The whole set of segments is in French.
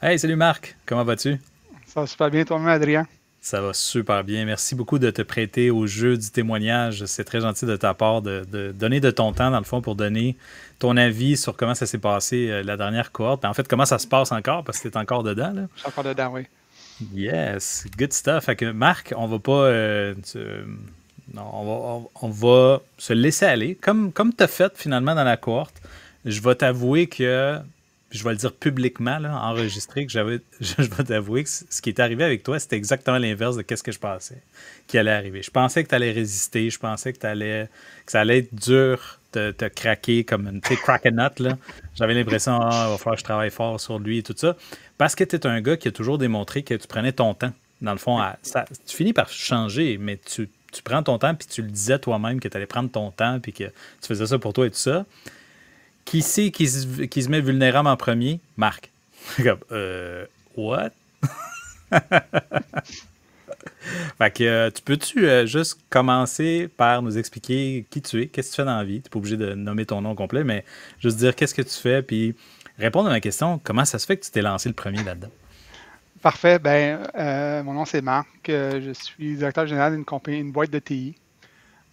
Hey, salut Marc, comment vas-tu? Ça va super bien toi-même, Adrien. Ça va super bien. Merci beaucoup de te prêter au jeu du témoignage. C'est très gentil de ta part de donner de ton temps, dans le fond, pour donner ton avis sur comment ça s'est passé la dernière cohorte. En fait, comment ça se passe encore, parce que tu es encore dedans, là. Je suis encore dedans, oui. Yes, good stuff. Fait que Marc, on va pas. Non, on va se laisser aller. Comme tu as fait finalement dans la cohorte, je vais t'avouer que. Je vais le dire publiquement, là, enregistré, que je vais t'avouer que ce qui est arrivé avec toi, c'était exactement l'inverse de ce que je pensais qui allait arriver. Je pensais que tu allais résister, je pensais que ça allait être dur de te craquer comme une crack a nut, là. J'avais l'impression, il va falloir que je travaille fort sur lui et tout ça. Parce que tu es un gars qui a toujours démontré que tu prenais ton temps. Dans le fond, Oui. tu finis par changer, mais tu prends ton temps, puis tu le disais toi-même que tu allais prendre ton temps, puis que tu faisais ça pour toi et tout ça. Qui c'est qui se met vulnérable en premier? Marc. Comme, what? Fait que tu peux-tu juste commencer par nous expliquer qui tu es, qu'est-ce que tu fais dans la vie? Tu n'es pas obligé de nommer ton nom complet, mais juste dire qu'est-ce que tu fais, puis répondre à ma question, comment ça se fait que tu t'es lancé le premier là-dedans? Parfait. Mon nom c'est Marc. Je suis directeur général d'une compagnie, une boîte de TI.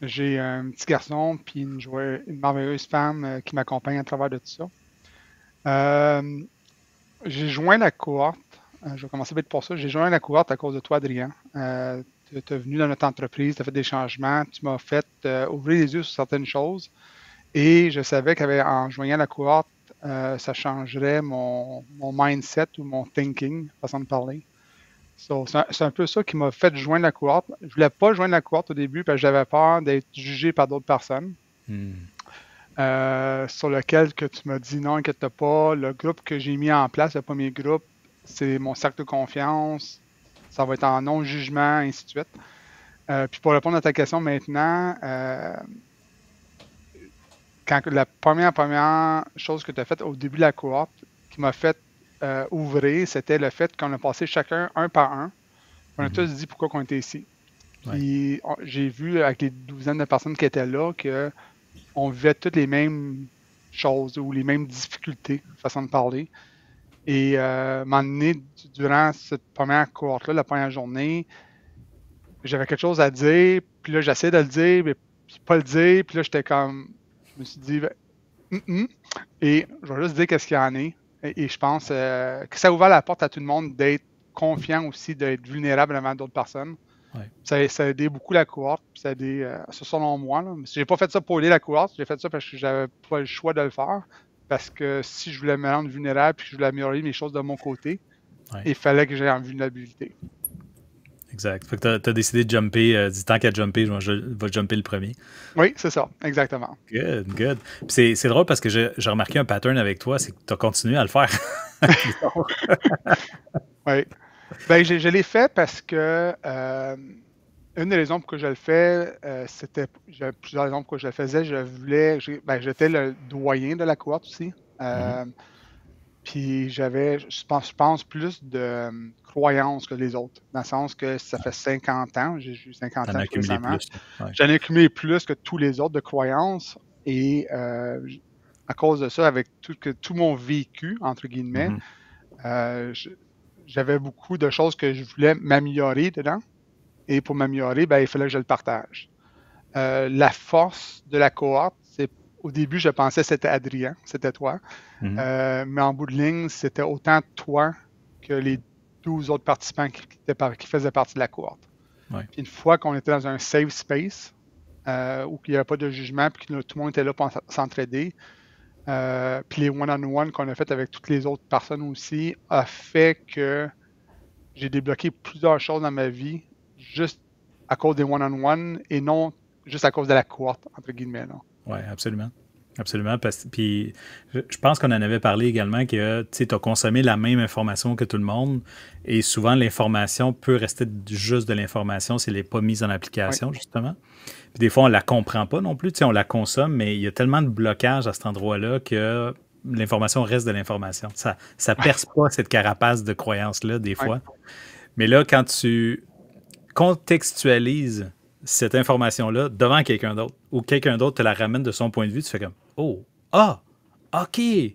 J'ai un petit garçon puis une merveilleuse femme qui m'accompagne à travers de tout ça. Euh, j'ai joint la cohorte. Je vais commencer vite pour ça. J'ai joint la cohorte à cause de toi, Adrien. Tu es venu dans notre entreprise, tu as fait des changements, tu m'as fait ouvrir les yeux sur certaines choses. Et je savais qu'en joignant la cohorte, ça changerait mon mindset ou mon thinking, façon de parler. So, c'est un peu ça qui m'a fait joindre la cohorte. Je voulais pas joindre la cohorte au début parce que j'avais peur d'être jugé par d'autres personnes. Hmm. Sur lequel que tu m'as dit non, inquiète pas, le groupe que j'ai mis en place, le premier groupe, c'est mon cercle de confiance. Ça va être en non-jugement, ainsi de suite. Puis pour répondre à ta question maintenant, quand la première chose que tu as faite au début de la cohorte qui m'a fait ouvrir, c'était le fait qu'on a passé chacun un par un. On a Mhm. tous dit pourquoi on était ici. Ouais. Puis j'ai vu avec les douzaines de personnes qui étaient là qu'on vivait toutes les mêmes choses ou les mêmes difficultés, façon de parler. Et à un moment donné, durant cette première cohorte-là, la première journée, j'avais quelque chose à dire, puis là, j'essayais de le dire, mais puis pas le dire, puis là, j'étais comme, je me suis dit, hum, hum. Et je vais juste dire qu'est-ce qu'il y en est. Et je pense que ça a ouvert la porte à tout le monde d'être confiant aussi, d'être vulnérable devant d'autres personnes. Ouais. Ça a aidé beaucoup la cohorte, puis ça a aidé, ça, selon moi. Là. J'ai pas fait ça pour aider la cohorte, j'ai fait ça parce que j'avais pas le choix de le faire. Parce que si je voulais me rendre vulnérable puis que je voulais améliorer mes choses de mon côté, Ouais. il fallait que j'aie en vulnérabilité. Exact. Fait que t'as décidé de jumper, du temps qu'à jumper, je vais jumper le premier. Oui, c'est ça, exactement. Good, good. Puis c'est drôle parce que j'ai remarqué un pattern avec toi, c'est que tu as continué à le faire plus tard. Oui. Je l'ai fait parce que une des raisons pour que je le fais, j'avais plusieurs raisons pour que je le faisais. J'étais le doyen de la cohorte aussi. Mhm. Euh, Puis je pense, plus de croyances que les autres, dans le sens que ça fait 50 ans, j'ai eu 50 T'en ans as tout accumulé récemment. plus. Ouais. J'en ai accumulé plus que tous les autres de croyances et à cause de ça, avec tout mon vécu, entre guillemets, Mhm. euh, je- j'avais beaucoup de choses que je voulais m'améliorer dedans. Et pour m'améliorer, il fallait que je le partage. La force de la cohorte, c'est au début, je pensais que c'était Adrien, c'était toi. Mhm. Mais en bout de ligne, c'était autant toi que les 12 autres participants qui faisaient partie de la cohorte. Ouais. Puis une fois qu'on était dans un safe space, où il n'y avait pas de jugement, puis que tout le monde était là pour s'entraider, puis les one-on-one qu'on a fait avec toutes les autres personnes aussi, a fait que j'ai débloqué plusieurs choses dans ma vie juste à cause des one-on-one et non juste à cause de la cohorte, entre guillemets. Là. Ouais, absolument. Absolument. Puis je pense qu'on en avait parlé également que tu as consommé la même information que tout le monde et souvent l'information peut rester juste de l'information si elle n'est pas mise en Oui, application, justement. Puis des fois, on ne la comprend pas non plus. Tu sais, on la consomme, mais il y a tellement de blocages à cet endroit-là que l'information reste de l'information. Ça oui, perce pas cette carapace de croyances-là, des oui, fois. Mais là, quand tu contextualises cette information-là devant quelqu'un d'autre ou quelqu'un d'autre te la ramène de son point de vue, tu fais comme oh, ah, OK, oui,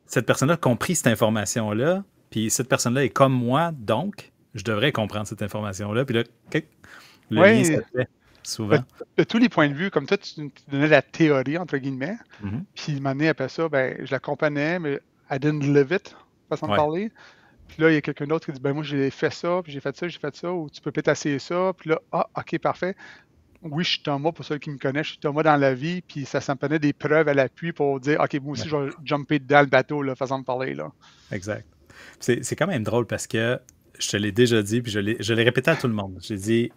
cette personne-là a compris cette information-là. puis cette personne-là est comme moi, donc je devrais comprendre cette information-là. Puis là, le lien se Oui, fait souvent. de tous les points de vue, comme toi, tu donnais la théorie, entre guillemets, Mhm. puis une année après ça, ben, je la comprenais, mais I didn't live it, façon de Ouais, parler. Puis là, il y a quelqu'un d'autre qui dit, ben moi, j'ai fait ça, puis j'ai fait ça, ou tu peux peut-être essayer ça, puis là, ah, ok, parfait. Oui, je suis Thomas, pour ceux qui me connaissent, je suis Thomas dans la vie, puis ça me prenait des preuves à l'appui pour dire, ok, moi ouais, aussi, je vais jumper dans le bateau, là, façon de parler, là. exact. C'est quand même drôle parce que je te l'ai déjà dit, puis je l'ai répété à tout le monde. J'ai dit,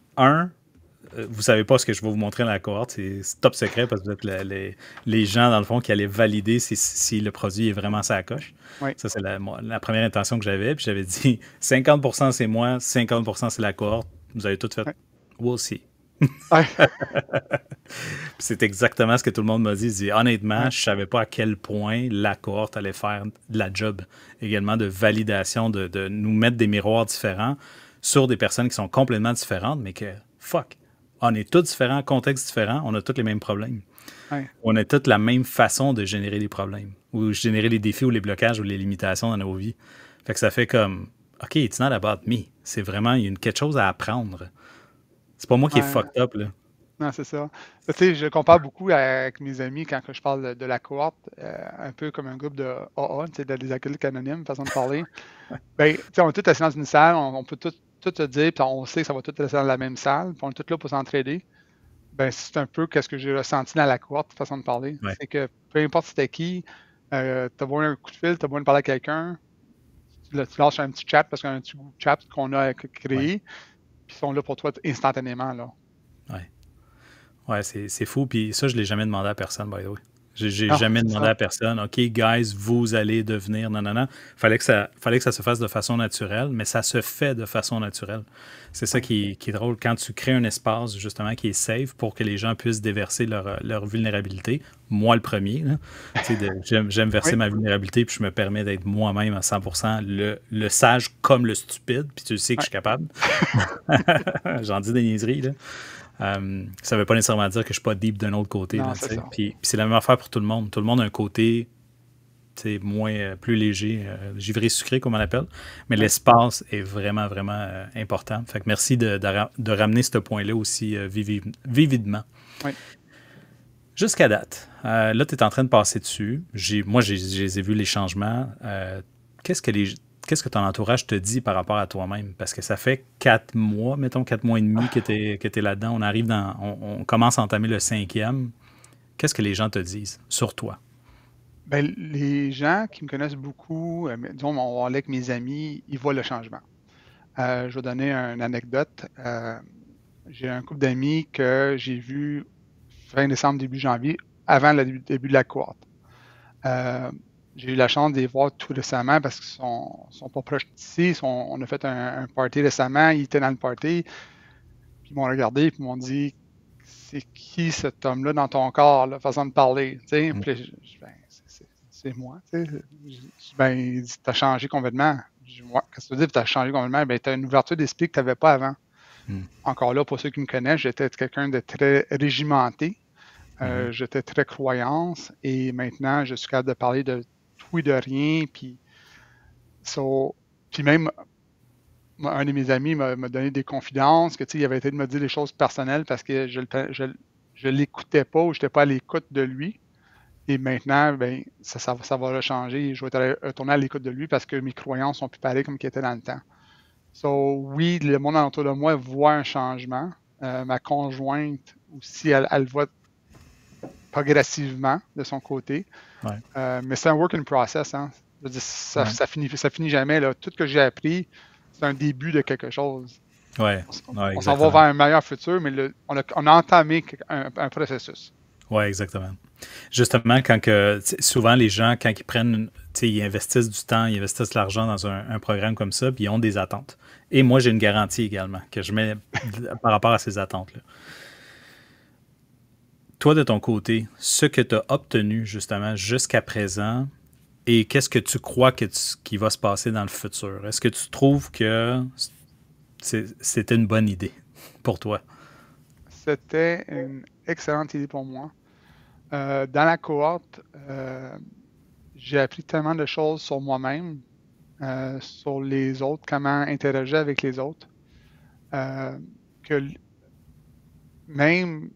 vous savez pas ce que je vais vous montrer dans la cohorte, c'est top secret parce que vous êtes les gens, dans le fond, qui allaient valider si le produit est vraiment sa coche. Oui. Ça, c'est la première intention que j'avais. Puis j'avais dit 50% c'est moi, 50% c'est la cohorte. Vous avez tout fait. Ouais. We'll see. Ouais. C'est exactement ce que tout le monde m'a dit. Il dit, honnêtement, Ouais. je savais pas à quel point la cohorte allait faire de la job également de validation, de nous mettre des miroirs différents sur des personnes qui sont complètement différentes, mais que, fuck, on est tous différents, contextes différents, on a tous les mêmes problèmes. Ouais. On a toutes la même façon de générer les problèmes, ou générer les défis ou les blocages ou les limitations dans nos vies. Fait que ça fait comme, OK, it's not about me. C'est vraiment, il y a quelque chose à apprendre. C'est pas moi qui est Ouais. fucked up, là. Non, c'est ça. Tu sais, je compare beaucoup avec mes amis quand que je parle de la cohorte, un peu comme un groupe de AA, tu sais, des alcooliques anonymes, façon de parler. Ben, tu sais, on est tous assis dans une salle, on peut tout te dire, puis on sait que ça va tous rester dans la même salle, puis on est tous là pour s'entraider. Ben, c'est un peu ce que j'ai ressenti dans la cohorte, façon de parler. Ouais, C'est que peu importe c'était qui, t'as besoin un coup de fil, t'as besoin de parler à quelqu'un, tu lâches un petit chat parce qu'il y a un petit groupe chat qu'on a ouais, créé, puis ils sont là pour toi instantanément, là. ouais. Ouais, c'est fou. Puis ça, je l'ai jamais demandé à personne, by the way. J'ai Non, jamais c'est demandé ça. à personne, OK, guys, vous allez devenir, non, non, non. Fallait que ça se fasse de façon naturelle, mais ça se fait de façon naturelle. C'est ça Ouais. qui est drôle. Quand tu crées un espace, justement, qui est safe pour que les gens puissent déverser leur vulnérabilité, moi le premier, là. Tu sais, j'aime verser Oui, ma vulnérabilité, puis je me permets d'être moi-même à 100%, le sage comme le stupide, puis tu le sais que je ouais, suis capable. J'en dis des niaiseries, là. Ça ne veut pas nécessairement dire que je ne suis pas deep d'un autre côté. non, Là, c'est ça. puis c'est la même affaire pour tout le monde. Tout le monde a un côté moins, plus léger, givré sucré, comme on l'appelle. Mais Oui, l'espace est vraiment, vraiment important. Fait que merci de ramener ce point-là aussi vividement. oui. Jusqu'à date, là, tu es en train de passer dessus. Moi, j'ai vu les changements. Qu'est-ce que qu'est-ce que ton entourage te dit par rapport à toi-même? Parce que ça fait 4 mois, mettons 4 mois et demi que tu es là-dedans. On commence à entamer le 5e. Qu'est-ce que les gens te disent sur toi? Ben, les gens qui me connaissent beaucoup, disons, on va aller avec mes amis, ils voient le changement. Je vais donner une anecdote. J'ai un couple d'amis que j'ai vu fin décembre, début janvier, avant le début de la cohorte. Euh, j'ai eu la chance de les voir tout récemment parce qu'ils sont pas proches d'ici. On a fait un party récemment, ils étaient dans le party, puis ils m'ont regardé et ils m'ont dit c'est qui cet homme-là dans ton corps, la façon de parler. Tu sais? Mm. Puis là, ben, c'est moi. Tu sais? Ben, il dit t'as changé complètement. Je dis, ouais, qu'est-ce que tu veux dire, t'as changé complètement? Ben, t'as une ouverture d'esprit que tu n'avais pas avant. Mm. Encore là, pour ceux qui me connaissent, j'étais quelqu'un de très régimenté. Mhm. J'étais très croyance et maintenant, je suis capable de parler de tout et de rien. Puis même, un de mes amis m'a donné des confidences, que, il avait été de me dire des choses personnelles parce que je l'écoutais pas ou je n'étais pas à l'écoute de lui. Et maintenant, ben, ça va changer. Je vais retourner à l'écoute de lui parce que mes croyances sont plus pareilles comme qu'elles étaient dans le temps. Oui, le monde autour de moi voit un changement. Ma conjointe aussi, elle voit progressivement de son côté. Ouais. Mais c'est un work in process. Hein. Je veux dire, Ouais. ça finit jamais. Là. Tout ce que j'ai appris, c'est un début de quelque chose. Ouais. On, Ouais, on s'en va exactement. vers un meilleur futur, mais on a entamé un processus. Ouais, exactement. Justement, souvent les gens, quand ils prennent, ils investissent du temps, ils investissent de l'argent dans un programme comme ça, puis ils ont des attentes. Et moi, j'ai une garantie également que je mets par rapport à ces attentes-là. Toi, de ton côté, ce que tu as obtenu justement jusqu'à présent, et qu'est-ce que tu crois qui va se passer dans le futur? Est-ce que tu trouves que c'était une bonne idée pour toi? C'était une excellente idée pour moi. Dans la cohorte, j'ai appris tellement de choses sur moi-même. sur les autres, comment interagir avec les autres. Que même,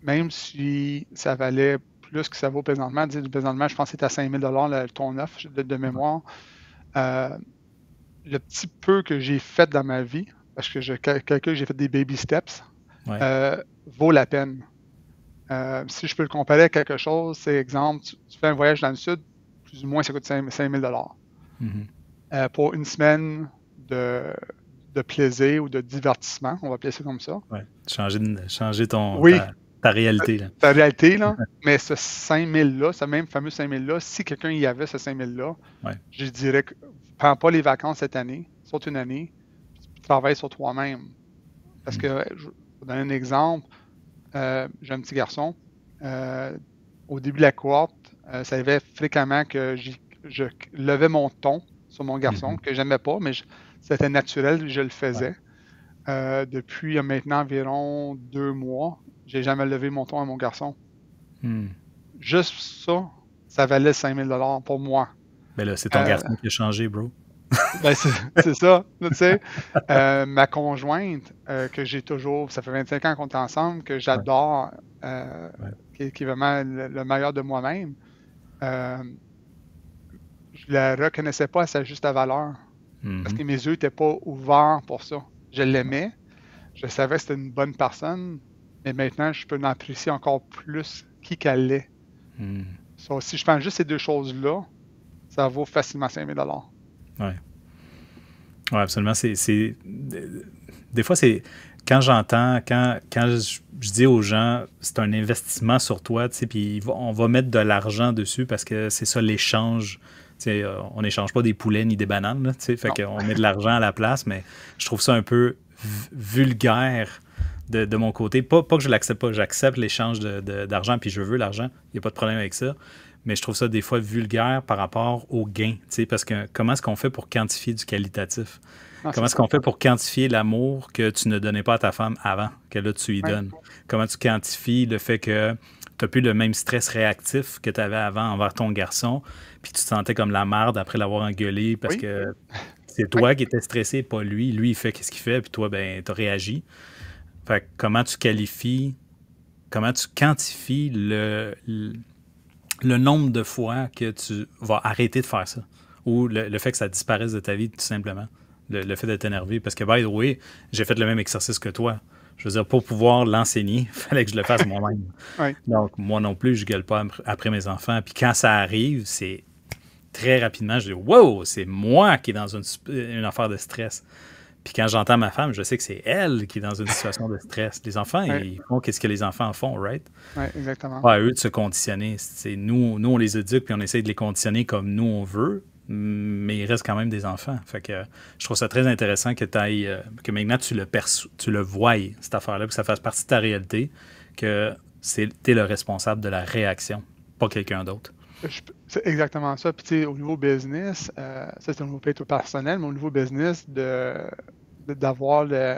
même si ça valait plus que ça vaut présentement, présentement, je pense que c'est à 5 000 ton offre de mémoire. Le petit peu que j'ai fait dans ma vie, parce que j'ai fait des baby steps, vaut la peine. Si je peux le comparer à quelque chose, c'est exemple, tu fais un voyage dans le sud, plus ou moins ça coûte 5 000 pour une semaine de plaisir ou de divertissement, on va appeler ça comme ça. Ouais. Changer Oui, ta réalité. Là. ta réalité, là. Mais ce 5 000-là, ce même fameux 5 000-là, si quelqu'un y avait ce 5 000-là, je dirais que prends pas les vacances cette année, saute une année, puis travaille sur toi-même. Parce que, je vais vous donner un exemple, j'ai un petit garçon, au début de la cohorte, ça arrivait fréquemment que je levais mon ton sur mon garçon, que j'aimais pas, mais c'était naturel, je le faisais. Depuis maintenant environ 2 mois, j'ai jamais levé mon ton à mon garçon. Juste ça valait 5 000 pour moi. Ben là, c'est ton garçon qui a changé, bro. Ben c'est ça. Tu sais, ma conjointe, que j'ai toujours, ça fait 25 ans qu'on est ensemble, que j'adore, qui est vraiment le meilleur de moi-même, je la reconnaissais pas à sa juste valeur. Parce que mes yeux n'étaient pas ouverts pour ça. Je l'aimais, je savais que c'était une bonne personne, mais maintenant, je peux en apprécier encore plus qui qu'elle est. So, si je prends juste ces deux choses-là, ça vaut facilement 5 000 Ouais. Oui, absolument. Des fois, c'est quand j'entends, quand je dis aux gens, c'est un investissement sur toi, tu sais, puis on va mettre de l'argent dessus parce que c'est ça l'échange. On n'échange pas des poulets ni des bananes, là, fait qu'on met de l'argent à la place, mais je trouve ça un peu vulgaire de mon côté. Pas que je l'accepte pas, j'accepte l'échange d'argent, puis je veux l'argent, il n'y a pas de problème avec ça, mais je trouve ça des fois vulgaire par rapport au gain, parce que comment est-ce qu'on fait pour quantifier du qualitatif? Comment est-ce qu'on fait pour quantifier l'amour que tu ne donnais pas à ta femme avant, que là tu y donnes? Comment tu quantifies le fait que tu n'as plus le même stress réactif que tu avais avant envers ton garçon, puis tu te sentais comme la merde après l'avoir engueulé parce que c'est toi qui étais stressé, pas lui. Lui, il fait ce qu'il fait, puis toi, ben, tu as réagi. Fait que comment tu quantifies le nombre de fois que tu vas arrêter de faire ça? Ou le fait que ça disparaisse de ta vie, tout simplement. Le fait d'être énervé. Parce que, by the way, j'ai fait le même exercice que toi. Je veux dire, pour pouvoir l'enseigner, il fallait que je le fasse moi-même. Donc, moi non plus, je gueule pas après mes enfants. Puis quand ça arrive, c'est très rapidement, je dis « Wow, c'est moi qui est dans une affaire de stress. » Puis quand j'entends ma femme, je sais que c'est elle qui est dans une situation de stress. Les enfants, ils font qu'est-ce que les enfants font, right? Oui, exactement. Pas à eux de se conditionner. Nous, on les éduque puis on essaie de les conditionner comme nous, on veut, mais ils restent quand même des enfants. Fait que je trouve ça très intéressant que que maintenant tu le voyes, cette affaire-là, que ça fasse partie de ta réalité, que t'es le responsable de la réaction, pas quelqu'un d'autre. C'est exactement ça. Puis, tu sais, au niveau business, ça, c'est au niveau peut-être personnel, mais au niveau business, d'avoir de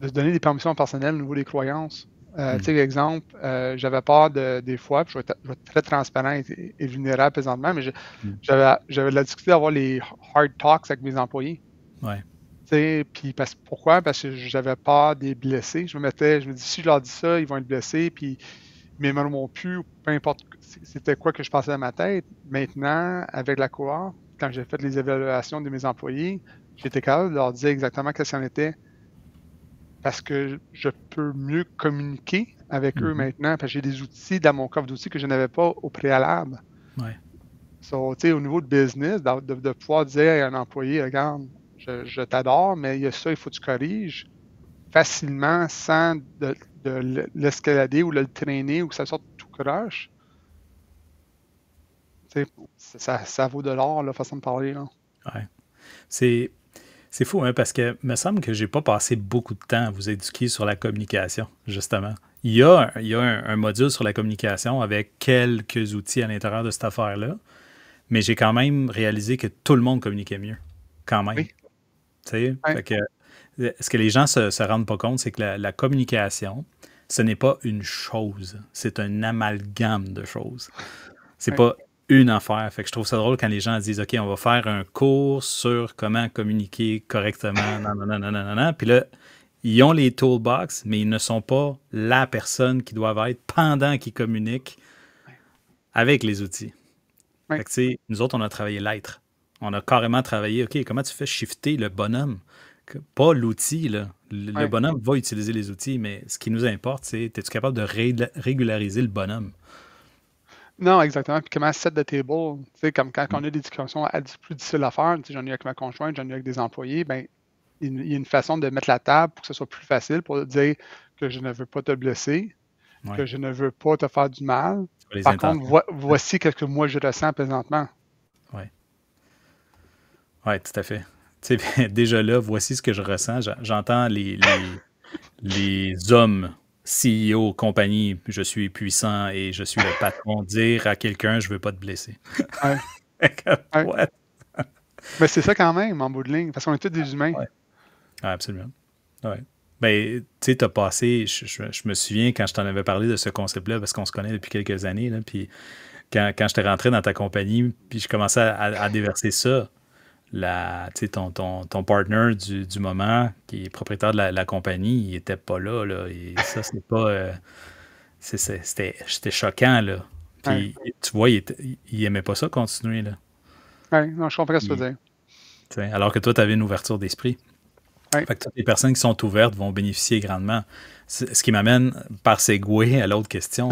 se donner des permissions personnelles au niveau des croyances. Tu sais, exemple, j'avais peur des fois, puis je vais être très transparent et vulnérable présentement, mais j'avais de la difficulté d'avoir les hard talks avec mes employés. Ouais. Tu sais, puis pourquoi? Parce que j'avais peur des blessés. Je me dis, si je leur dis ça, ils vont être blessés, puis ils m'aimeront plus, peu importe c'était quoi que je passais dans ma tête. Maintenant, avec la cohorte, quand j'ai fait les évaluations de mes employés, j'étais capable de leur dire exactement ce qu'il en était. Parce que je peux mieux communiquer avec eux maintenant, parce que j'ai des outils dans mon coffre d'outils que je n'avais pas au préalable. Ouais. So, tu sais, au niveau de business, de pouvoir dire à un employé, regarde, je t'adore, mais il y a ça, il faut que tu corriges facilement sans de l'escalader ou le traîner ou que ça sorte tout croche. Ça vaut de l'or, la façon de parler. Là. Ouais. C'est fou, hein, parce que il me semble que j'ai pas passé beaucoup de temps à vous éduquer sur la communication, justement. Il y a un module sur la communication avec quelques outils à l'intérieur de cette affaire-là, mais j'ai quand même réalisé que tout le monde communiquait mieux, quand même. Oui. Tu sais, fait que ce que les gens se rendent pas compte, c'est que la communication, ce n'est pas une chose, c'est un amalgame de choses. C'est pas une affaire. Fait que je trouve ça drôle quand les gens disent OK, on va faire un cours sur comment communiquer correctement. Nanana. Puis là, ils ont les toolbox, mais ils ne sont pas la personne qui doivent être pendant qu'ils communiquent avec les outils. Ouais. Fait que, tu sais, nous autres, on a travaillé l'être. On a carrément travaillé, OK, comment tu fais shifter le bonhomme? Pas l'outil, là. Le Ouais. bonhomme va utiliser les outils, mais ce qui nous importe, c'est es-tu capable de régulariser le bonhomme? Non, exactement. Puis comment set the table, tu sais, comme quand on a des discussions plus difficiles à faire, tu sais, j'en ai eu avec ma conjointe, j'en ai eu avec des employés, ben, il y a une façon de mettre la table pour que ce soit plus facile, pour dire que je ne veux pas te blesser, Ouais. que je ne veux pas te faire du mal. Les Par intentions. contre, voici ce que moi je ressens présentement. Oui. Oui, tout à fait. Tu sais, déjà là, voici ce que je ressens. J'entends les hommes CEO, compagnie, je suis puissant et je suis le patron, dire à quelqu'un, je veux pas te blesser. Ouais. Ouais. What? Mais c'est ça quand même, en bout de ligne, parce qu'on est tous des humains. Ouais. Ah, absolument. Ouais. Ben, tu sais, t'as passé, je me souviens quand je t'en avais parlé de ce concept-là, parce qu'on se connaît depuis quelques années, là, puis quand j'étais rentré dans ta compagnie, puis je commençais à déverser ça, ton partner du moment, qui est propriétaire de la compagnie, il était pas là, et ça, c'est pas... c'était choquant, là. Puis, tu vois, il aimait pas ça continuer, là. Oui, non, je comprends ce que tu veux dire. Alors que toi, tu avais une ouverture d'esprit. Ouais. Fait que toutes les personnes qui sont ouvertes vont bénéficier grandement. Ce qui m'amène par segway à l'autre question.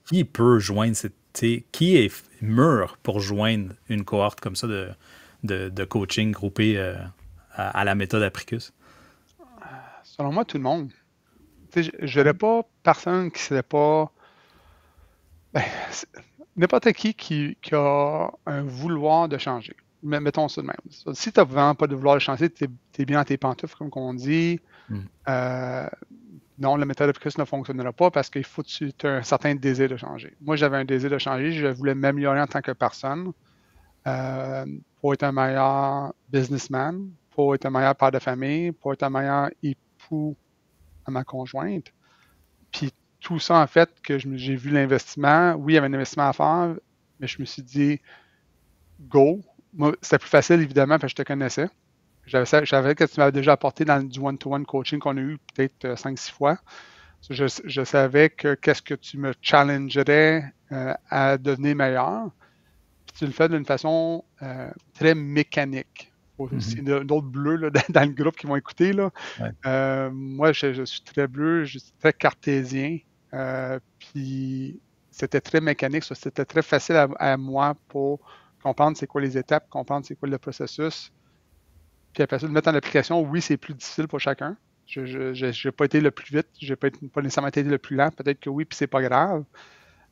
Qui peut joindre qui est mûr pour joindre une cohorte comme ça de coaching groupé à la méthode Apricus? Selon moi, tout le monde. Je n'aurais pas personne qui ne serait pas... Ben, n'importe qui a un vouloir de changer. Mettons ça de même. Si tu n'as vraiment pas de vouloir de changer, tu es bien dans tes pantoufles, comme on dit. Non, la méthode Apricus ne fonctionnera pas parce qu'il faut que tu aies un certain désir de changer. Moi, j'avais un désir de changer. Je voulais m'améliorer en tant que personne pour être un meilleur businessman, pour être un meilleur père de famille, pour être un meilleur époux à ma conjointe. Puis tout ça, en fait, que j'ai vu l'investissement. Oui, il y avait un investissement à faire, mais je me suis dit, go. Moi, c'était plus facile, évidemment, parce que je te connaissais. Je savais que tu m'avais déjà apporté dans du one-to-one coaching qu'on a eu peut-être 5-6 fois. Je savais que qu'est-ce que tu me challengerais à devenir meilleur. Puis tu le fais d'une façon très mécanique. Il y a aussi d'autres bleus là, dans le groupe qui vont écouter. Là. Ouais. Moi, je suis très bleu, je suis très cartésien. Puis c'était très mécanique. C'était très facile à moi pour comprendre c'est quoi les étapes, comprendre c'est quoi le processus. Puis après ça, le mettre en application, oui, c'est plus difficile pour chacun. Je n'ai pas été le plus vite, je n'ai pas nécessairement été le plus lent. Peut-être que oui, puis c'est pas grave.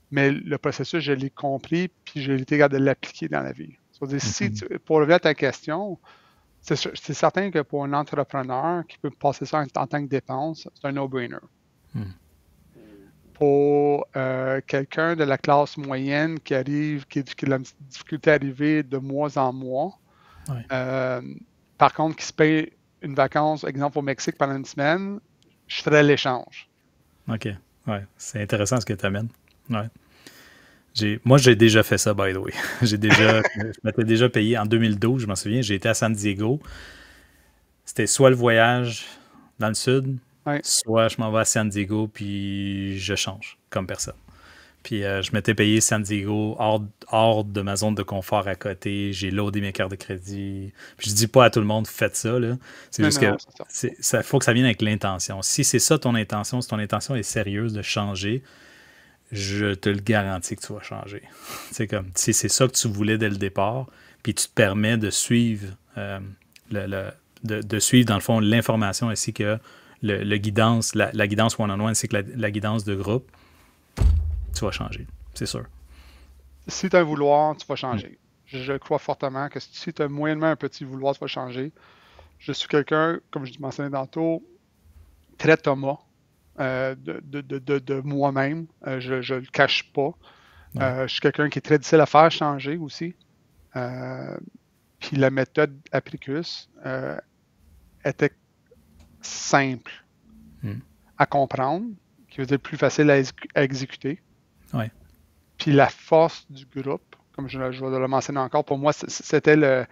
Mais le processus, je l'ai compris, puis j'ai été capable de l'appliquer dans la vie. C'est-à-dire, pour revenir à ta question, c'est certain que pour un entrepreneur qui peut passer ça en tant que dépense, c'est un no-brainer. Pour quelqu'un de la classe moyenne qui a la difficulté à arriver de mois en mois, par contre, qui se paye une vacance, exemple au Mexique pendant une semaine, je ferais l'échange. OK. Ouais. C'est intéressant ce que tu amènes. Ouais. Moi, j'ai déjà fait ça, by the way. Je m'étais déjà payé en 2012, je m'en souviens. J'ai été à San Diego. C'était soit le voyage dans le sud, soit je m'en vais à San Diego puis je change comme personne. Puis je m'étais payé San Diego hors de ma zone de confort à côté. J'ai loadé mes cartes de crédit. Puis je dis pas à tout le monde, faites ça. Là. C'est juste que ça faut que ça vienne avec l'intention. Si c'est ça ton intention, si ton intention est sérieuse de changer, je te le garantis que tu vas changer. C'est comme si c'est ça que tu voulais dès le départ, puis tu te permets de suivre de suivre dans le fond l'information ainsi que la guidance one-on-one ainsi que la guidance de groupe, tu vas changer, c'est sûr. Si tu as un vouloir, tu vas changer. Je crois fortement que si tu as moyennement un petit vouloir, tu vas changer. Je suis quelqu'un, comme je mentionnais tantôt, très Thomas de moi-même. Je ne le cache pas. Je suis quelqu'un qui est très difficile à faire changer aussi. Puis la méthode Apricus était simple à comprendre, qui était plus facile à exécuter. Ouais. Puis la force du groupe, comme je vais le mentionner encore, pour moi, c'était le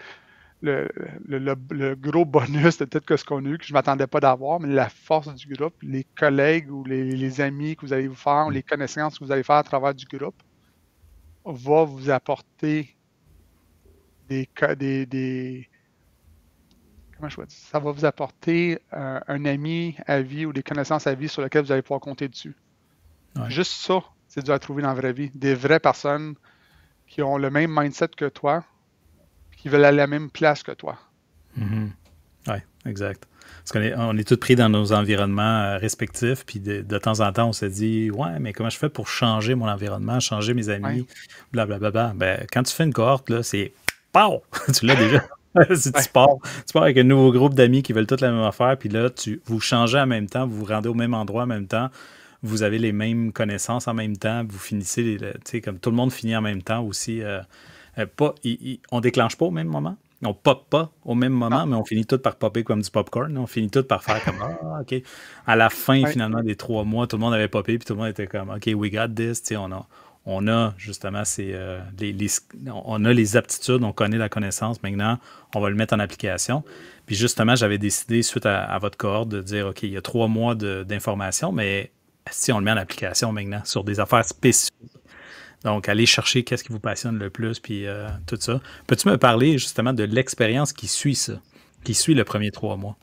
gros bonus de tout ce qu'on a eu, que je ne m'attendais pas d'avoir, mais la force du groupe, les collègues ou les amis que vous allez vous faire, ou les connaissances que vous allez faire à travers du groupe, va vous apporter comment je vais dire, ça va vous apporter un ami à vie ou des connaissances à vie sur lesquelles vous allez pouvoir compter dessus. Ouais. Juste ça, c'est dur à trouver dans la vraie vie. Des vraies personnes qui ont le même mindset que toi, qui veulent aller à la même place que toi. Mm-hmm. Oui, exact. Parce on est tous pris dans nos environnements respectifs, puis de temps en temps, on se dit « Ouais, mais comment je fais pour changer mon environnement, changer mes amis, blablabla. » Ben, quand tu fais une cohorte, là, c'est « Pow! » Tu l'as déjà. Si tu pars avec un nouveau groupe d'amis qui veulent toute la même affaire, puis là, vous changez en même temps, vous vous rendez au même endroit en même temps, vous avez les mêmes connaissances en même temps, vous finissez, tu sais, comme tout le monde finit en même temps aussi. On déclenche pas au même moment. On pop pas au même moment, mais on finit tout par popper comme du popcorn. On finit tout par faire comme ah, OK. À la fin, finalement, des 3 mois, tout le monde avait popé, puis tout le monde était comme OK, we got this. Tu sais, on a justement on a les aptitudes, on connaît la connaissance. Maintenant, on va le mettre en application. Puis justement, j'avais décidé, suite à votre cohorte, de dire OK, il y a 3 mois d'information, mais si on le met en application maintenant sur des affaires spécifiques. Donc, allez chercher qu'est-ce qui vous passionne le plus, puis tout ça. Peux-tu me parler justement de l'expérience qui suit ça, qui suit le premier 3 mois?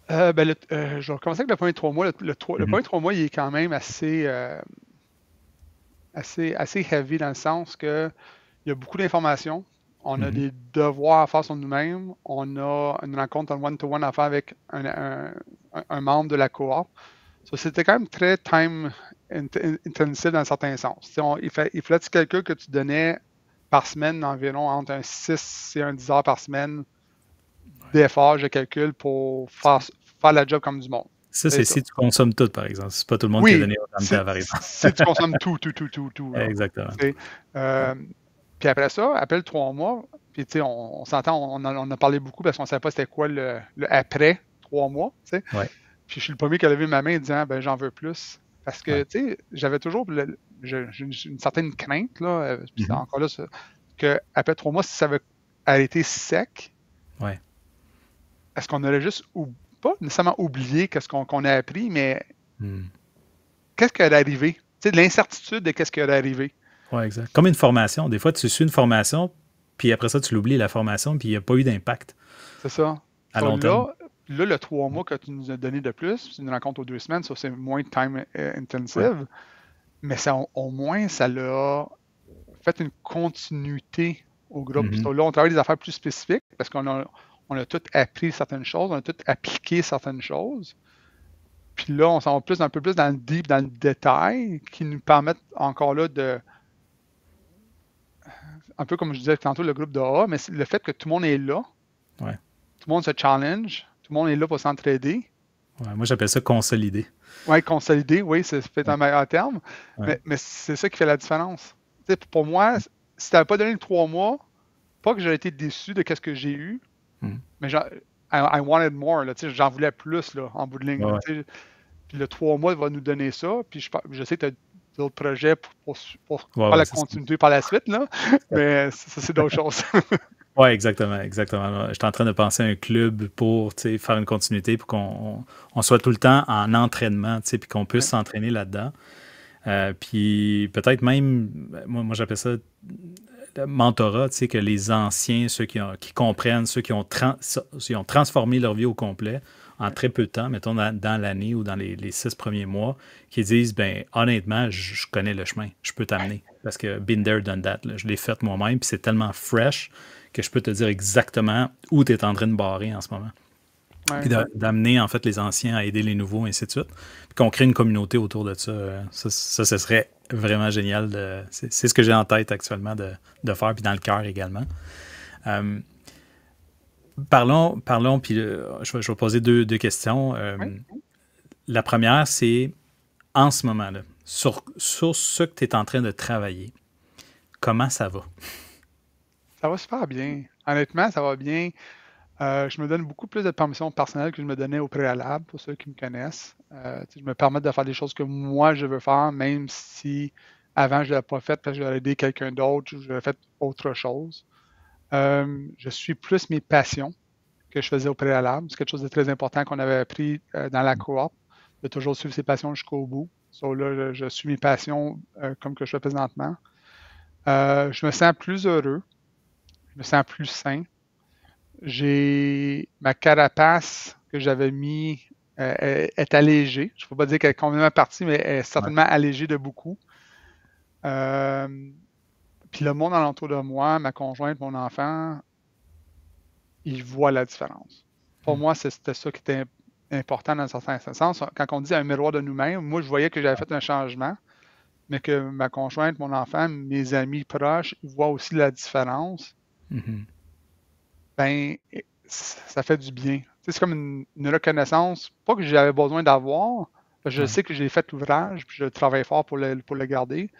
Je vais commencer avec le premier 3 mois. Le premier 3 mois, il est quand même assez heavy dans le sens qu'il y a beaucoup d'informations. On a des devoirs à faire sur nous-mêmes. On a une rencontre en one-to-one à faire avec un membre de la cohorte. C'était quand même très time intensive dans certains sens. Il fallait quelqu'un que tu donnais par semaine environ entre un 6 et un 10 heures par semaine d'efforts, de calcul pour faire la job comme du monde. Ça, c'est si tu consommes tout, par exemple. C'est pas tout le monde qui a donné autant de temps, par exemple. Si tu consommes tout. Exactement. Puis après ça, après le 3 mois, puis tu sais, on s'entend, on a parlé beaucoup parce qu'on ne savait pas c'était quoi le après 3 mois. Tu sais. Ouais. Puis je suis le premier qui a levé ma main en disant ben j'en veux plus. Parce que tu sais, j'avais toujours j'ai une certaine crainte, là, puis encore là, qu'après 3 mois, si ça avait arrêté sec, est-ce qu'on aurait juste pas nécessairement oublié qu'est-ce qu'on a appris, mais qu'est-ce qui aurait arrivé? Tu sais, de l'incertitude de qu'est-ce qui aurait arrivé. Oui, exact. Comme une formation. Des fois, tu suis une formation, puis après ça, tu l'oublies, la formation, puis il n'y a pas eu d'impact. C'est ça. À long terme. Là, le 3 mois que tu nous as donné de plus, c'est une rencontre aux 2 semaines, ça, c'est moins time intensive. Mais ça, au moins, ça l'a fait une continuité au groupe. Puis là, on travaille des affaires plus spécifiques parce qu'on a tout appris certaines choses, on a tout appliqué certaines choses. Puis là, on s'en va un peu plus dans le deep, dans le détail, qui nous permettent encore là de... Un peu comme je disais tantôt, le groupe de A, mais le fait que tout le monde est là, tout le monde se challenge, tout le monde est là pour s'entraider. Ouais, moi, j'appelle ça consolider. Oui, consolider, oui, c'est peut-être un meilleur terme. Mais c'est ça qui fait la différence. T'sais, pour moi, si tu n'avais pas donné le 3 mois, pas que j'aurais été déçu de ce que j'ai eu, mais I wanted more. J'en voulais plus là, en bout de ligne. Puis le 3 mois va nous donner ça. Puis je sais que tu as d'autres projets pour faire la continuité par la suite, là, mais ça, c'est d'autres choses. Oui, exactement. Je suis en train de penser à un club pour faire une continuité, pour qu'on soit tout le temps en entraînement, puis qu'on puisse s'entraîner là-dedans. Puis peut-être même, moi j'appelle ça le mentorat, que les anciens, ceux qui comprennent, ceux qui ont transformé leur vie au complet en très peu de temps, mettons dans l'année ou dans les 6 premiers mois, qui disent, ben honnêtement, je connais le chemin, je peux t'amener. Parce que been there, done that, là, je l'ai fait moi-même, puis c'est tellement fresh que je peux te dire exactement où tu es en train de barrer en ce moment. Puis d'amener en fait les anciens à aider les nouveaux, ainsi de suite. Puis qu'on crée une communauté autour de ça. Ça serait vraiment génial. C'est ce que j'ai en tête actuellement de faire, puis dans le cœur également. Parlons, puis je vais poser deux questions. La première, c'est en ce moment-là, sur ce que tu es en train de travailler, comment ça va? Ça va super bien. Honnêtement, ça va bien. Je me donne beaucoup plus de permissions personnelles que je me donnais au préalable, pour ceux qui me connaissent. Je me permets de faire des choses que moi, je veux faire, même si Avant, je ne l'avais pas fait parce que j'aurais aidé quelqu'un d'autre ou j'aurais fait autre chose. Je suis plus mes passions que je faisais au préalable. C'est quelque chose de très important qu'on avait appris dans la coop, de toujours suivre ses passions jusqu'au bout. So, là, je suis mes passions comme que je fais présentement. Je me sens plus heureux. Je me sens plus sain. J'ai ma carapace que j'avais mis est allégée. Je ne peux pas dire qu'elle est complètement partie, mais elle est certainement allégée de beaucoup. Puis le monde alentour de moi, ma conjointe, mon enfant, ils voient la différence. Pour moi, c'était ça qui était important dans un certain sens. Quand on dit un miroir de nous-mêmes, moi, je voyais que j'avais fait un changement, mais que ma conjointe, mon enfant, mes amis proches, ils voient aussi la différence. Ben, ça fait du bien. C'est comme une reconnaissance, pas que j'avais besoin d'avoir, je sais que j'ai fait l'ouvrage, puis je travaille fort pour le garder.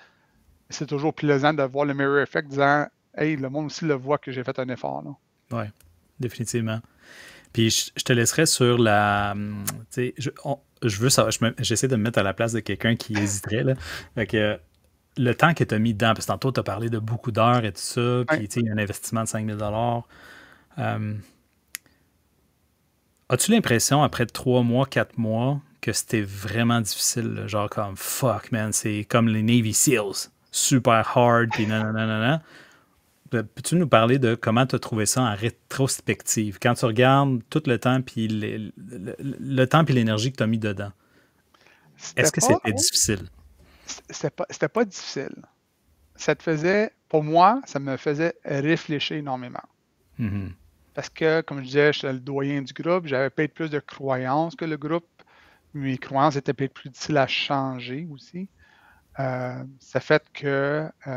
C'est toujours plaisant de voir le mirror effect disant hey, le monde aussi le voit que j'ai fait un effort. Oui, définitivement. Puis je te laisserai sur la. Je veux savoir, j'essaie de me mettre à la place de quelqu'un qui hésiterait. Là. Fait que le temps que tu as mis dedans, parce que tantôt tu as parlé de beaucoup d'heures et tout ça, puis il y a un investissement de 5 000 as-tu l'impression, après 3 mois, 4 mois, que c'était vraiment difficile? Là, genre comme fuck, man, c'est comme les Navy SEALs. Super hard, puis nanana. Peux-tu nous parler de comment tu as trouvé ça en rétrospective? Quand tu regardes tout le temps puis le temps et l'énergie que tu as mis dedans, est-ce que c'était difficile? C'était pas difficile. Pour moi, ça me faisait réfléchir énormément. Parce que, comme je disais, j'étais le doyen du groupe, j'avais peut-être plus de croyances que le groupe. Mes croyances étaient peut-être plus difficiles à changer aussi. Ça fait que, tu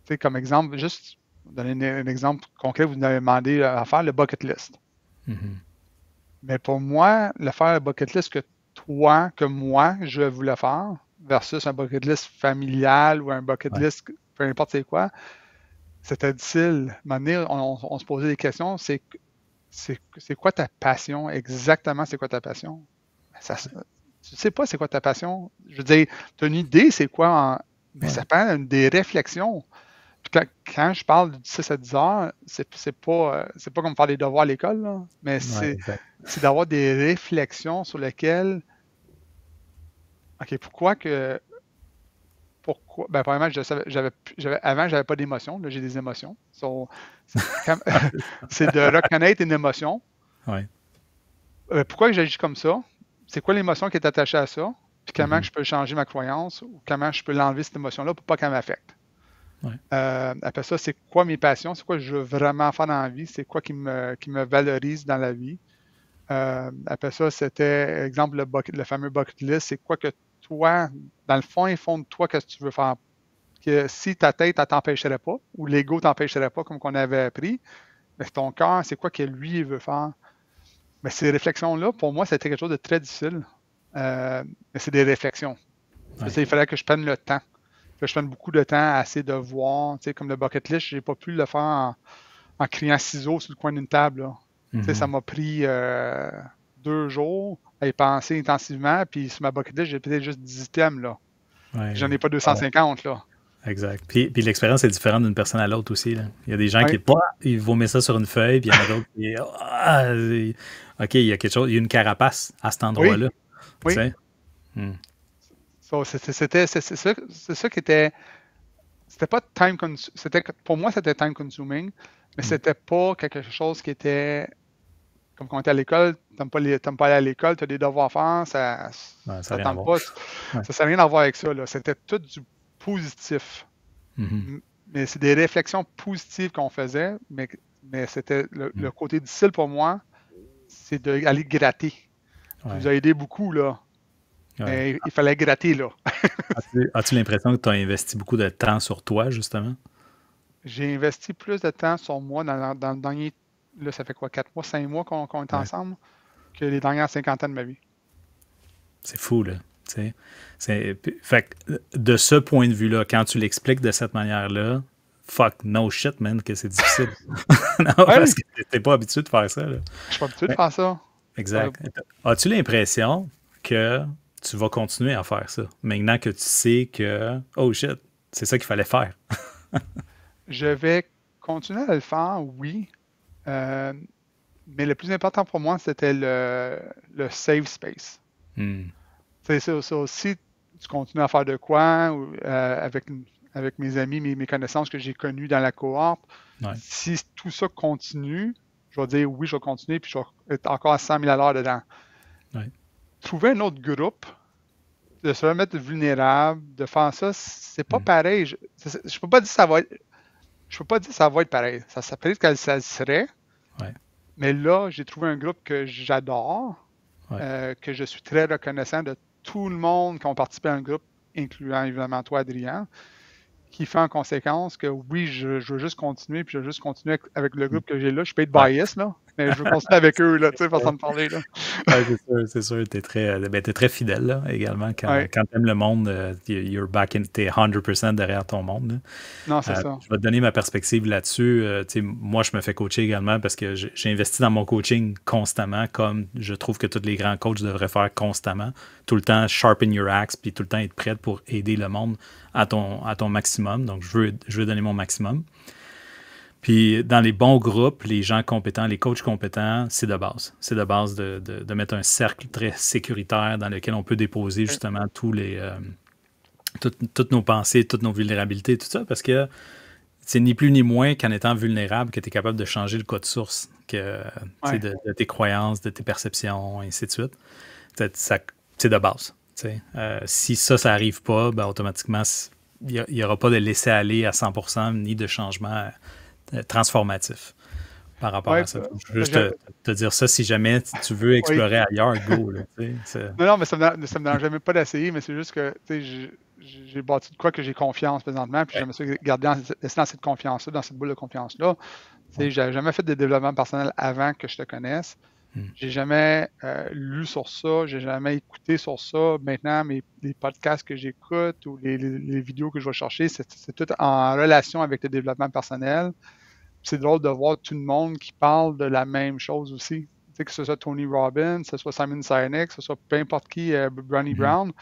sais, comme exemple, juste donner un exemple concret, vous nous avez demandé à faire le bucket list. Mais pour moi, le bucket list que moi, je voulais faire, versus un bucket list familial ou un bucket list, peu importe c'est quoi, c'était difficile. À un moment donné, on se posait des questions. C'est quoi ta passion? Exactement, c'est quoi ta passion? Tu sais pas c'est quoi ta passion. Je veux dire, tu as une idée, c'est quoi, mais ça prend des réflexions. Puis quand je parle de 6 à 10 heures, c'est pas comme faire des devoirs à l'école, là, mais c'est d'avoir des réflexions sur lesquelles, OK, pourquoi? Ben, premièrement, avant, j'avais pas d'émotions. Là, j'ai des émotions. C'est de reconnaître une émotion. Pourquoi j'agis comme ça? C'est quoi l'émotion qui est attachée à ça? Puis comment je peux changer ma croyance ou comment je peux l'enlever, cette émotion-là, pour pas qu'elle m'affecte? Après ça, c'est quoi mes passions? C'est quoi que je veux vraiment faire dans la vie? C'est quoi qui me valorise dans la vie? Après ça, c'était, exemple, le fameux bucket list. C'est quoi que toi, dans le fond de toi, qu'est-ce que tu veux faire? Que si ta tête, elle t'empêcherait pas, ou l'ego t'empêcherait pas, comme qu'on avait appris, mais ton cœur, c'est quoi que lui, il veut faire? Mais ces réflexions-là, pour moi, c'était quelque chose de très difficile. Mais c'est des réflexions. Il fallait que je prenne le temps. Que je prenne beaucoup de temps à essayer de voir. Comme le bucket list, je n'ai pas pu le faire en criant ciseaux sur le coin d'une table. Ça m'a pris 2 jours à y penser intensivement. Puis sur ma bucket list, j'ai peut-être juste 10 items. Là. J'en ai pas 250. Là. Exact. Puis l'expérience est différente d'une personne à l'autre aussi. Là. Il y a des gens qui ils vont mettre ça sur une feuille, puis il y en a d'autres qui OK, il y a quelque chose, il y a une carapace à cet endroit-là. Oui. C'est ça qui était. C'était pas time consuming. Pour moi, c'était time consuming, mais c'était pas quelque chose qui était. Comme quand on était à l'école, t'aimes pas aller à l'école, tu as des devoirs à faire, ça tente pas. Ça n'a rien à voir avec ça. Là. C'était tout du positif. Mais c'est des réflexions positives qu'on faisait, mais c'était le côté difficile pour moi, c'est d'aller gratter. Ça nous a aidé beaucoup, là. Mais il fallait gratter, là. As-tu l'impression que tu as investi beaucoup de temps sur toi, justement? J'ai investi plus de temps sur moi dans le dernier, là, ça fait quoi, 4 mois, 5 mois qu'on est ensemble, que les dernières 50 ans de ma vie. C'est fou, là. Fait que de ce point de vue-là, quand tu l'expliques de cette manière-là, fuck, no shit, man, que c'est difficile. Parce que t'es pas habitué de faire ça. Là. Je suis pas habitué de faire ça. Exact. As-tu l'impression que tu vas continuer à faire ça. Maintenant que tu sais que, oh shit, c'est ça qu'il fallait faire. Je vais continuer à le faire, oui. Mais le plus important pour moi, c'était le safe space. C'est ça aussi, tu continues à faire de quoi avec mes amis, mes connaissances que j'ai connues dans la cohorte. Ouais. Si tout ça continue, je vais dire oui, je vais continuer, puis je vais être encore à 100 000 $ dedans. Ouais. Trouver un autre groupe, de se remettre vulnérable, de faire ça, c'est pas pareil. Je peux pas dire que ça va être. Je peux pas dire que ça va être pareil. Ça peut-être que ça le serait. Ouais. Mais là, j'ai trouvé un groupe que j'adore, que je suis très reconnaissant de tout le monde qui ont participé à un groupe, incluant évidemment toi, Adrien, qui fait en conséquence que oui, je veux juste continuer, puis je veux juste continuer avec le groupe que j'ai là. Je peux être bias, là, mais je veux continuer avec eux, là, tu sais, façon de parler, là. C'est sûr, t'es très fidèle, là, également. Quand t'aimes le monde, t'es 100% derrière ton monde, là. Non, c'est ça. Je vais te donner ma perspective là-dessus. Moi, je me fais coacher également parce que j'ai investi dans mon coaching constamment, comme je trouve que tous les grands coachs devraient faire constamment. Tout le temps, sharpen your axe, puis tout le temps être prêt pour aider le monde à ton maximum. Donc, je veux donner mon maximum. Puis, dans les bons groupes, les gens compétents, les coachs compétents, c'est de base. C'est de base de mettre un cercle très sécuritaire dans lequel on peut déposer justement toutes nos pensées, toutes nos vulnérabilités, tout ça, parce que c'est ni plus ni moins qu'en étant vulnérable que tu es capable de changer le code source de tes croyances, de tes perceptions, et ainsi de suite. C'est de base. Si ça n'arrive pas, ben, automatiquement, il n'y aura pas de laisser-aller à 100% ni de changement transformatif par rapport à ça. Je veux juste te dire ça, si jamais tu veux explorer ailleurs, go. Là, non, mais ça me dérange jamais pas d'essayer, mais c'est juste que j'ai bâti de quoi que j'ai confiance présentement, puis j'aimerais ça garder dans cette confiance-là, dans cette boule de confiance-là. J'avais jamais fait de développement personnel avant que je te connaisse. J'ai jamais lu sur ça, j'ai jamais écouté sur ça. Maintenant, les podcasts que j'écoute ou les vidéos que je vais chercher, c'est tout en relation avec le développement personnel. C'est drôle de voir tout le monde qui parle de la même chose aussi. Tu sais, que ce soit Tony Robbins, que ce soit Simon Sinek, que ce soit peu importe qui, Brené Brown.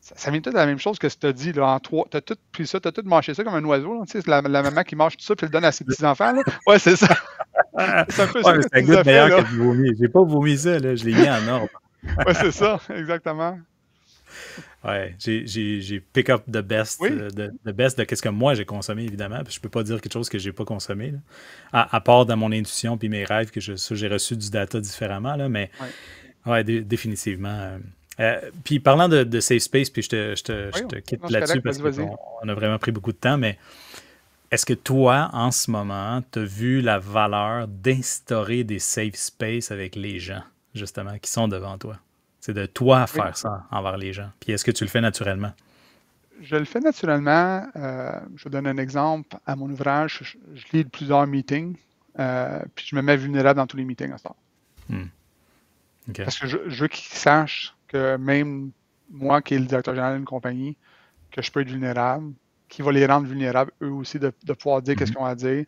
Ça vient tout de la même chose que ce que tu as dit. Là, t'as tout pris ça, t'as tout mâché ça comme un oiseau. Là, tu sais, la maman qui mange tout ça puis elle le donne à ses petits-enfants. Là. Ouais, c'est ça. C'est un peu ça. C'est un goût meilleur que du vomi. J'ai pas vomi ça, là. Je l'ai mis en ordre. Ouais, c'est ça, exactement. Ouais, j'ai pick up the best, de qu'est-ce que moi j'ai consommé, évidemment. Puis je peux pas dire quelque chose que j'ai pas consommé, là. À part dans mon intuition puis mes rêves, que j'ai reçu du data différemment, là, mais définitivement. Puis parlant de safe space, puis je te quitte là-dessus parce qu'on a vraiment pris beaucoup de temps, mais est-ce que toi, en ce moment, tu as vu la valeur d'instaurer des safe space avec les gens, justement, qui sont devant toi? C'est de toi faire ça envers les gens. Puis est-ce que tu le fais naturellement? Je le fais naturellement. Je vous donne un exemple. À mon ouvrage, je lis plusieurs meetings, puis je me mets vulnérable dans tous les meetings à ce temps. Okay. Parce que je veux qu'ils sachent que même moi, qui est le directeur général d'une compagnie, que je peux être vulnérable, qui va les rendre vulnérables eux aussi de pouvoir dire qu'est-ce qu'ils ont à dire.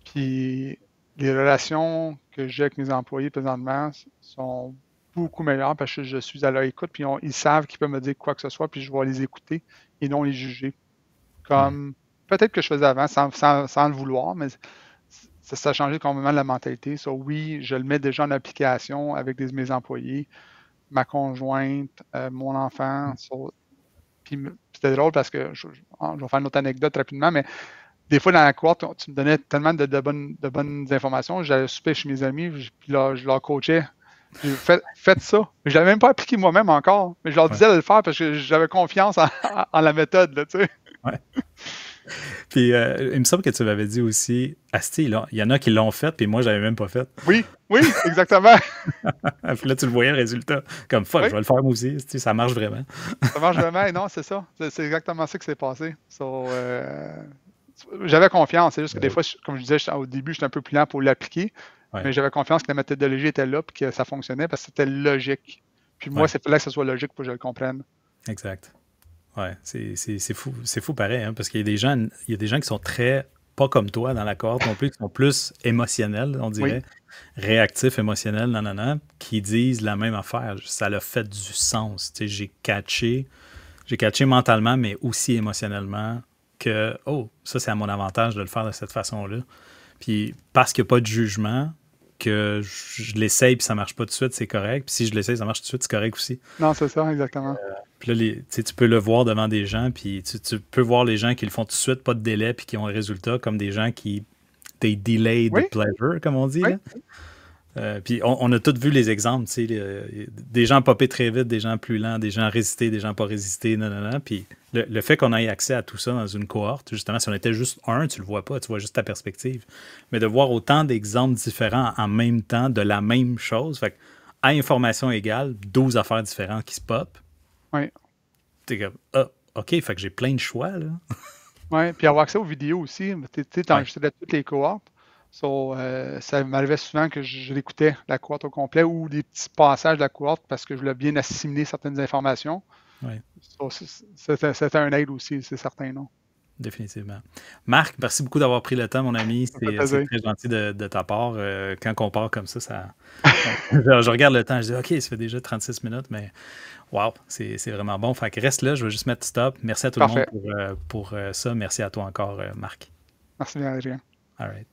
Puis les relations que j'ai avec mes employés présentement sont beaucoup meilleures parce que je suis à leur écoute, puis ils savent qu'ils peuvent me dire quoi que ce soit, puis je vais les écouter et non les juger. Comme peut-être que je faisais avant sans le vouloir, mais ça a changé complètement la mentalité. Oui, je le mets déjà en application avec mes employés, ma conjointe, mon enfant. Puis c'était drôle parce que je vais faire une autre anecdote rapidement, mais des fois dans la cohorte, tu me donnais tellement de bonnes informations. J'allais souper chez mes amis, puis là, je leur coachais. Faites ça. Je ne l'avais même pas appliqué moi-même encore, mais je leur disais de le faire parce que j'avais confiance en la méthode. Là, tu sais. Ouais. Puis il me semble que tu m'avais dit aussi, Asti, là, il y en a qui l'ont fait, puis moi, je l'avais même pas fait. Oui, exactement. Puis là, tu le voyais le résultat. Comme fuck, je vais le faire moi aussi. Ça marche vraiment. Ça marche vraiment, et non, c'est ça. C'est exactement ça qui s'est passé. J'avais confiance. C'est juste que des fois, comme je disais au début, j'étais un peu plus lent pour l'appliquer. Ouais. Mais j'avais confiance que la méthodologie était là et que ça fonctionnait parce que c'était logique. Puis moi, c'est là que ce soit logique pour que je le comprenne. Exact. Ouais, c'est fou. C'est fou pareil, hein, parce qu'il y a des gens qui sont très pas comme toi dans la cohorte non plus, qui sont plus émotionnels, on dirait. réactifs, émotionnels, nanana, qui disent la même affaire. Ça a fait du sens. J'ai catché mentalement, mais aussi émotionnellement que, oh, ça, c'est à mon avantage de le faire de cette façon-là. Puis parce qu'il n'y a pas de jugement, que je l'essaye puis ça marche pas tout de suite, c'est correct. Puis si je l'essaye, ça marche tout de suite, c'est correct aussi. Non, c'est ça, exactement. Puis là, tu peux le voir devant des gens, puis tu peux voir les gens qui le font tout de suite, pas de délai, puis qui ont un résultat, comme des gens qui... They delay the Oui, pleasure, comme on dit. oui, Là. Puis on a tous vu les exemples, tu sais, des gens popper très vite, des gens plus lents, des gens résister, des gens pas résister, non. Puis le fait qu'on ait accès à tout ça dans une cohorte, justement, si on était juste un, tu le vois pas, tu vois juste ta perspective. Mais de voir autant d'exemples différents en même temps de la même chose, fait que, à information égale, 12 affaires différentes qui se pop. oui. T'es comme, ah, OK, fait que j'ai plein de choix, là. Oui, puis avoir accès aux vidéos aussi. Tu sais, Ouais. enregistré toutes les cohortes. So, ça m'arrivait souvent que je l'écoutais, la cohorte au complet, ou des petits passages de la cohorte parce que je voulais bien assimiler certaines informations. Ouais. So, c'était un aide aussi, c'est certain, non? Définitivement. Marc, merci beaucoup d'avoir pris le temps, mon ami. Ça me fait C'est plaisir. très gentil de ta part. Quand on part comme ça je regarde le temps, je dis OK, ça fait déjà 36 minutes, mais wow, c'est vraiment bon. Fait que reste là, je vais juste mettre stop. Merci à tout le monde Parfait. pour ça. Merci à toi encore, Marc. Merci bien, Adrien. All right.